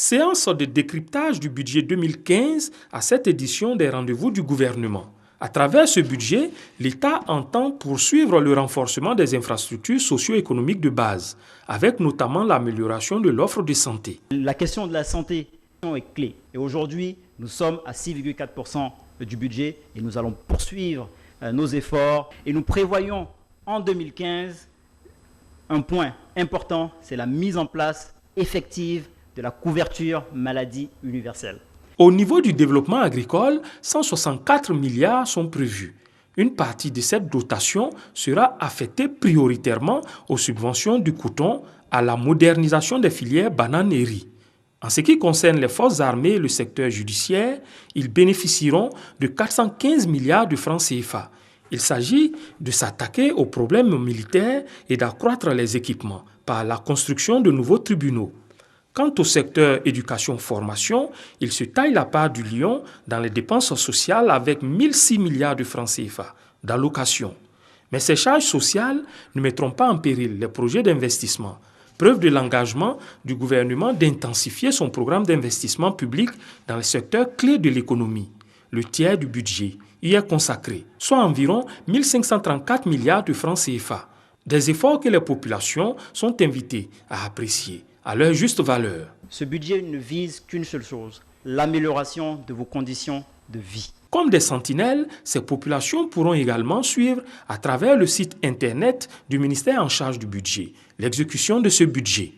Séance de décryptage du budget 2015 à cette édition des rendez-vous du gouvernement. À travers ce budget, l'État entend poursuivre le renforcement des infrastructures socio-économiques de base, avec notamment l'amélioration de l'offre de santé. La question de la santé est clé. Et aujourd'hui, nous sommes à 6,4% du budget et nous allons poursuivre nos efforts. Et nous prévoyons en 2015 un point important, c'est la mise en place effective de la couverture maladie universelle. Au niveau du développement agricole, 164 milliards sont prévus. Une partie de cette dotation sera affectée prioritairement aux subventions du coton, à la modernisation des filières bananes et riz. En ce qui concerne les forces armées et le secteur judiciaire, ils bénéficieront de 415 milliards de francs CFA. Il s'agit de s'attaquer aux problèmes militaires et d'accroître les équipements par la construction de nouveaux tribunaux. Quant au secteur éducation-formation, il se taille la part du lion dans les dépenses sociales avec 1006 milliards de francs CFA d'allocation. Mais ces charges sociales ne mettront pas en péril les projets d'investissement. Preuve de l'engagement du gouvernement d'intensifier son programme d'investissement public dans les secteurs clés de l'économie. Le tiers du budget y est consacré, soit environ 1534 milliards de francs CFA. Des efforts que les populations sont invitées à apprécier à leur juste valeur. Ce budget ne vise qu'une seule chose, l'amélioration de vos conditions de vie. Comme des sentinelles, ces populations pourront également suivre à travers le site internet du ministère en charge du budget l'exécution de ce budget.